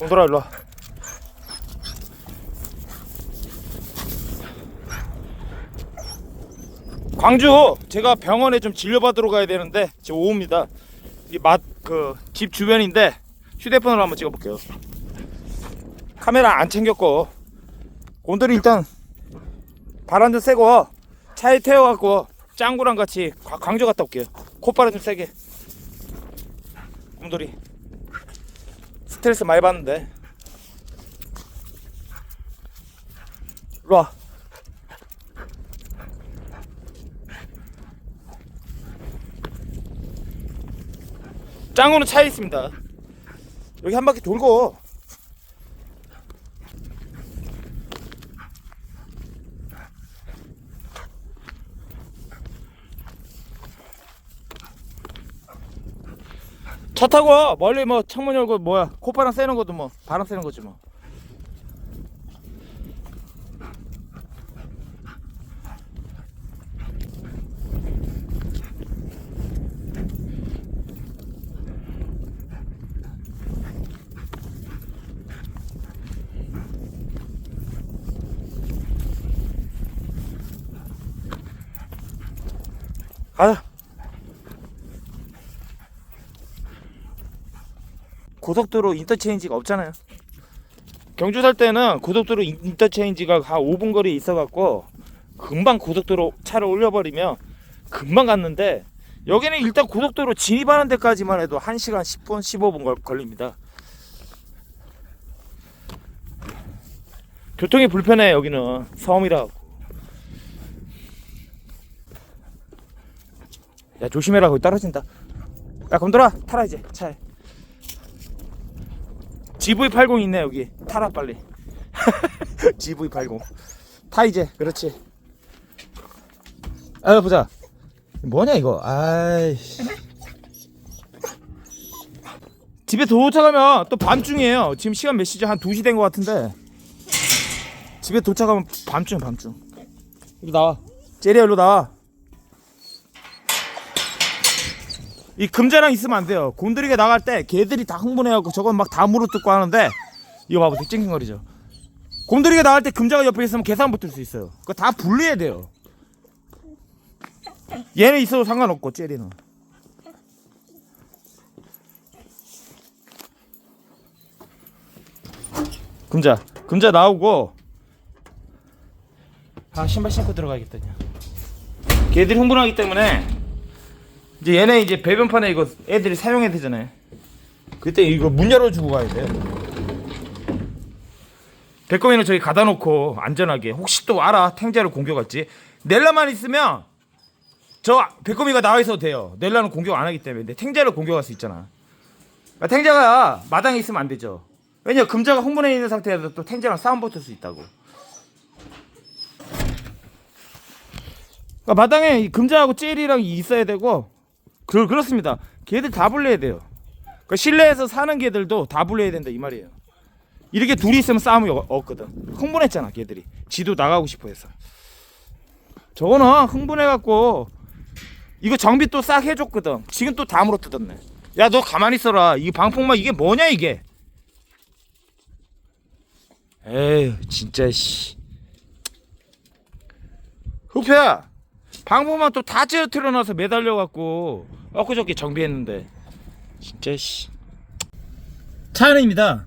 곰돌아 일로와. 광주 제가 병원에 좀 진료받으러 가야 되는데 지금 오후입니다. 이 집 주변인데 휴대폰으로 한번 찍어볼게요. 카메라 안 챙겼고 곰돌이 일단 발 한잔 쐬고 차에 태워갖고 짱구랑 같이 광주 갔다 올게요. 콧바람 좀 세게. 곰돌이 스트레스 많이 받는데. 일로와. 짱구는 차에 있습니다. 여기 한 바퀴 돌고 차 타고 멀리 뭐 창문 열고 뭐야 콧바람 쐬는 것도 뭐 바람 쐬는 거지 뭐. 가자. 고속도로 인터체인지가 없잖아요. 경주 살 때는 고속도로 인터체인지가 한 5분 거리에 있어갖고 금방 고속도로 차를 올려버리면 금방 갔는데, 여기는 일단 고속도로 진입하는 데까지만 해도 1시간 10분 15분 걸립니다. 교통이 불편해. 여기는 섬이라. 야 조심해라, 거기 떨어진다. 야 곰돌아 타라 이제 차에. GV80 있네 여기. 타라 빨리. GV80 타 이제. 그렇지. 아 보자. 뭐냐 이거. 아이씨. 집에 도착하면 또 밤중이에요. 지금 시간 몇 시죠? 한 2시 된 것 같은데 집에 도착하면 밤중. 이리 나와. 제리야 일로 나와. 이 금자랑 있으면 안 돼요. 곰돌이가 나갈 때 개들이 다 흥분해갖고 저건 막 다 물어뜯고 하는데, 이거 봐봐 되게 찡찡거리죠. 곰돌이가 나갈 때 금자가 옆에 있으면 계산 붙을 수 있어요. 그거 다 분리해야 돼요. 얘는 있어도 상관없고 젤리는. 금자 나오고. 아 신발 신고 들어가야겠다. 개들이 흥분하기 때문에 이제 얘네 이제 배변판에 이거 애들이 사용해야 되잖아요. 그때 이거 문 열어주고 가야 돼. 배꼽이는 저기 가다 놓고 안전하게. 혹시 또 알아 탱자를 공격할지. 넬라만 있으면 저 배꼽이가 나와 있어도 돼요. 넬라는 공격 안 하기 때문에. 근데 탱자를 공격할 수 있잖아. 그러니까 탱자가 마당에 있으면 안 되죠. 왜냐 금자가 흥분해 있는 상태에서 또 탱자랑 싸움 붙을 수 있다고. 그러니까 마당에 이 금자하고 젤이랑 있어야 되고. 그렇습니다. 개들 다 분리해야 돼요. 그러니까 실내에서 사는 개들도 다 분리해야 된다 이 말이에요. 이렇게 둘이 있으면 싸움이 없거든. 흥분했잖아 개들이. 지도 나가고 싶어 해서. 저거는 흥분해갖고 이거 정비 또 싹 해줬거든. 지금 또 다 물어뜯었네. 야 너 가만히 있어라. 이 방풍망 이게 뭐냐 이게. 에휴 진짜 씨. 흡야 방풍망 또 다 찌어트려놔서 매달려갖고 엊그저께 정비했는데 진짜 씨. 차 안입니다.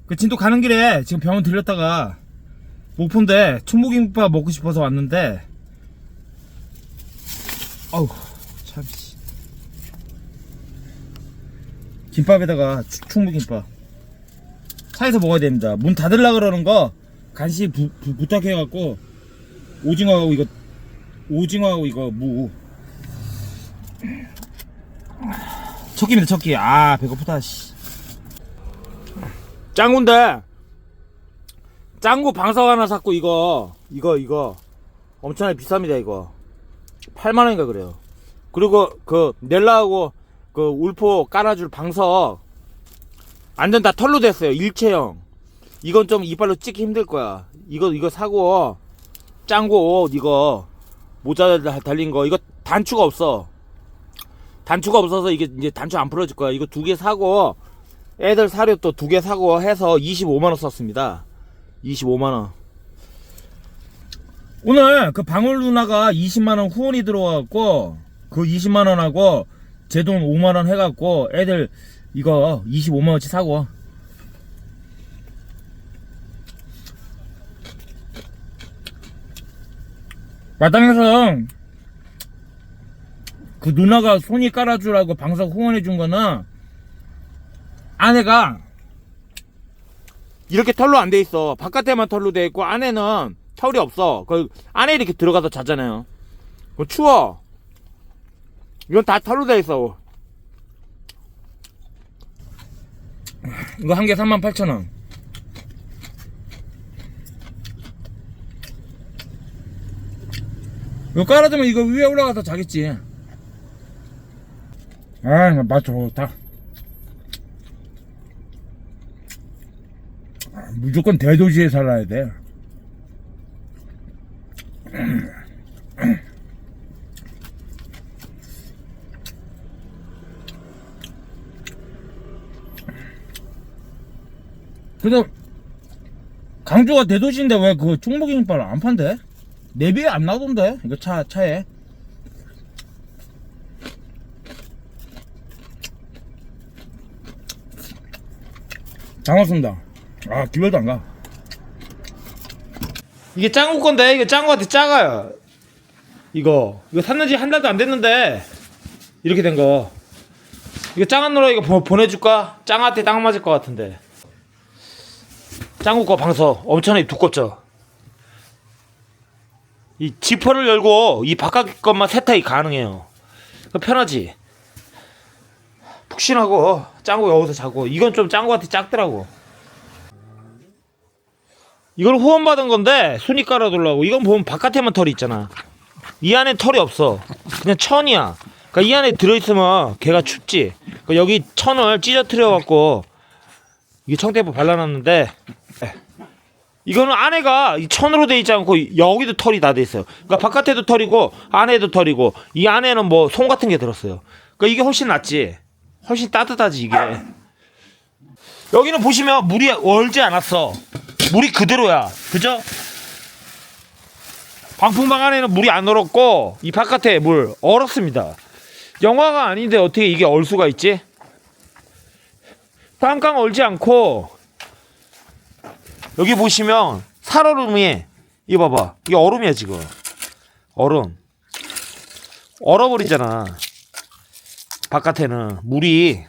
그 진도 가는 길에 지금 병원 들렸다가 목포인데 충무김밥 먹고 싶어서 왔는데, 어우 참 씨. 김밥에다가 충무김밥 차에서 먹어야 됩니다. 문 닫으려 그러는 거 간신히 부탁해갖고 오징어하고 이거 무 첫끼입니다. 첫끼. 아 배고프다 씨. 짱구인데 짱구 방석 하나 샀고 이거 엄청나게 비쌉니다. 이거 8만원인가 그래요. 그리고 그 넬라하고 그 울포 깔아줄 방석 완전 다 털로 됐어요. 일체형. 이건 좀 이빨로 찍기 힘들 거야. 이거 사고 짱구 옷 이거 모자 달린 거 이거 단추가 없어. 단추가 없어서 이게 이제 단추 안 풀어질 거야. 이거 2개 사고 애들 사료 또 2개 사고 해서 25만원 썼습니다. 25만원. 오늘 그 방울 누나가 20만원 후원이 들어와갖고 그 20만원하고 제 돈 5만원 해갖고 애들 이거 25만원치 사고. 마당에서 그 누나가 손이 깔아주라고 방석 후원해준 거는 안에가 이렇게 털로 안 돼 있어. 바깥에만 털로 돼 있고 안에는 털이 없어. 그 안에 이렇게 들어가서 자잖아요. 그거 추워. 이건 다 털로 돼 있어. 이거 한 개 38,000원. 이거 깔아두면 이거 위에 올라가서 자겠지. 아, 맛 좋다. 무조건 대도시에 살아야 돼. 근데 강주가 대도시인데 왜 그 충무김밥을 안 판대? 내비에 안 나오던데? 이거 차에. 반갑습니다. 아, 기별도 안 가. 이게 짱구 건데, 이거 짱구한테 작아요. 이거 샀는 지 한 달도 안 됐는데, 이렇게 된 거. 이거 짱한 노라 이거 보내줄까? 짱한테 딱 맞을 것 같은데. 짱구 거 방석 엄청나게 두껍죠? 이 지퍼를 열고 이 바깥 것만 세탁이 가능해요. 편하지? 푹신하고 짱구 여기서 자고. 이건 좀 짱구한테 작더라고. 이걸 후원받은 건데 손이 깔아두려고. 이건 보면 바깥에만 털이 있잖아. 이 안에 털이 없어. 그냥 천이야. 그러니까 이 안에 들어있으면 걔가 춥지. 그러니까 여기 천을 찢어뜨려 갖고 이게 청테이프 발라놨는데, 이거는 안에가 이 천으로 돼 있지 않고 여기도 털이 다 돼 있어요. 그러니까 바깥에도 털이고 안에도 털이고 이 안에는 뭐 솜 같은 게 들었어요. 그러니까 이게 훨씬 낫지. 훨씬 따뜻하지 이게. 여기는 보시면 물이 얼지 않았어. 물이 그대로야. 그죠? 방풍망 안에는 물이 안 얼었고 이 바깥에 물 얼었습니다. 영화가 아닌데 어떻게 이게 얼 수가 있지? 깡깡 얼지 않고 여기 보시면 살얼음이, 이거 봐봐, 이게 얼음이야 지금. 얼음 얼어버리잖아. 바깥에는 물이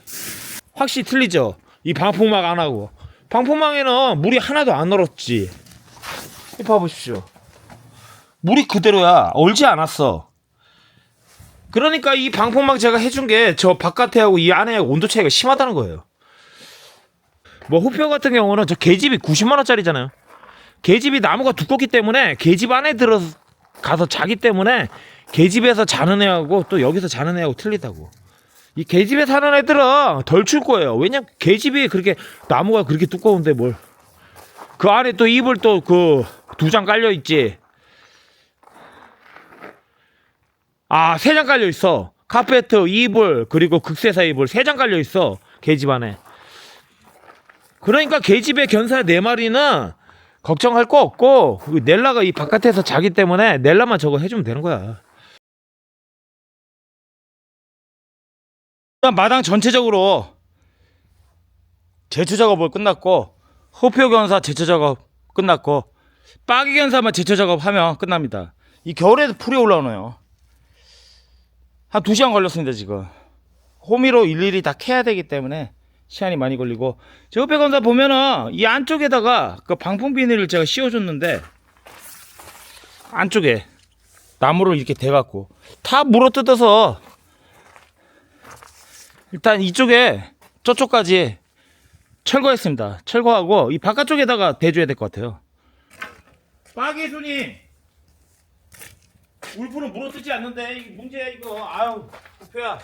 확실히 틀리죠. 이 방풍망 안 하고. 방풍망에는 물이 하나도 안 얼었지. 봐보십시오. 물이 그대로야. 얼지 않았어. 그러니까 이 방풍망 제가 해준 게 저 바깥에 하고 이 안에 온도 차이가 심하다는 거예요. 뭐 후표 같은 경우는 저 계집이 90만원짜리잖아요. 계집이 나무가 두껍기 때문에 계집 안에 들어가서 자기 때문에 계집에서 자는 애하고 또 여기서 자는 애하고 틀리다고. 이 계집에 사는 애들은 덜 출 거예요. 왜냐면 계집이 그렇게 나무가 그렇게 두꺼운데 뭘. 그 안에 또 이불 또 그 2장 깔려 있지. 아, 3장 깔려 있어. 카페트, 이불, 그리고 극세사 이불 3장 깔려 있어. 계집 안에. 그러니까 계집의 견사 4마리는 걱정할 거 없고, 넬라가 이 바깥에서 자기 때문에 넬라만 저거 해주면 되는 거야. 마당 전체적으로 제초 작업을 끝났고, 호표 견사 제초 작업 끝났고, 빠기 견사만 제초 작업하면 끝납니다. 이 겨울에도 풀이 올라오네요. 한 2시간 걸렸습니다 지금. 호미로 일일이 다 캐야 되기 때문에 시간이 많이 걸리고, 저 옆에 건사 보면은 이 안쪽에다가 그 방풍 비닐을 제가 씌워줬는데 안쪽에 나무를 이렇게 대갖고 다 물어뜯어서 일단 이쪽에 저쪽까지 철거했습니다. 철거하고 이 바깥쪽에다가 대줘야 될 것 같아요. 빠개 손님, 울프는 물어뜯지 않는데 이게 문제야 이거. 아유, 호표야.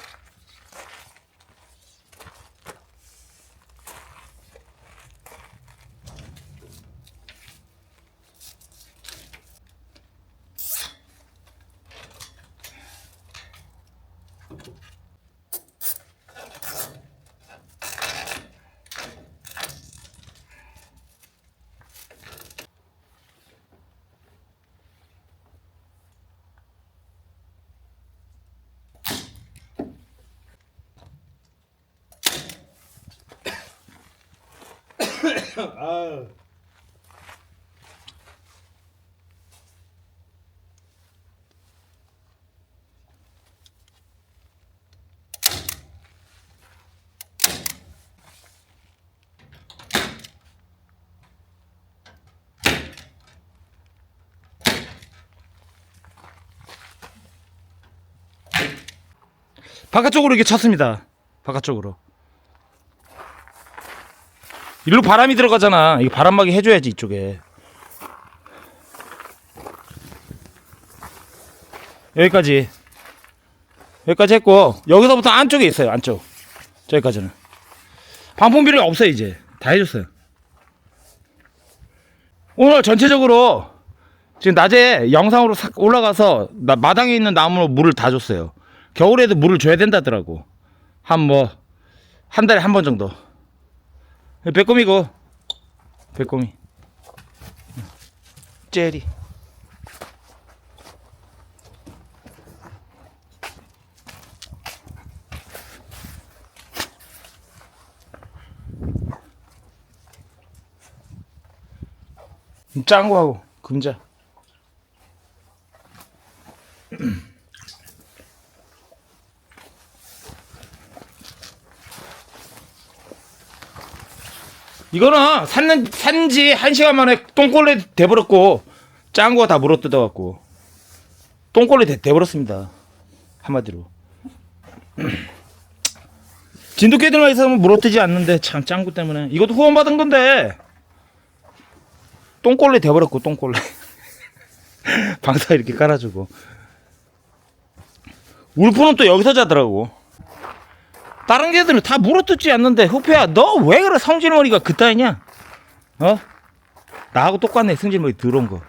아유. 바깥쪽으로 이렇게 쳤습니다. 바깥쪽으로. 일로 바람이 들어가잖아. 이거 바람막이 해줘야지 이쪽에. 여기까지 했고, 여기서부터 안쪽에 있어요. 안쪽. 저기까지는 방풍비료가 없어요. 이제 다 해줬어요. 오늘 전체적으로 지금 낮에 영상으로 싹 올라가서 마당에 있는 나무로 물을 다 줬어요. 겨울에도 물을 줘야 된다더라고. 한 달에 한 번 정도. 빼꼼이고, 빼꼼이. 젤리. 짱구하고 금자. 이거는 산지 1시간 만에 똥꼴레 돼버렸고, 짱구가 다 물어뜯어갖고 똥꼴레 돼버렸습니다. 한마디로. 진돗개들만 있으면 물어뜯지 않는데 참 짱구 때문에. 이것도 후원받은 건데 똥꼴레 돼버렸고, 똥꼴레. 방사 이렇게 깔아주고. 울프는 또 여기서 자더라고. 다른 개들은 다 물어뜯지 않는데, 후페야 너 왜 그래? 성질머리가 그따위냐? 나하고 똑같네. 성질머리 더러운 거.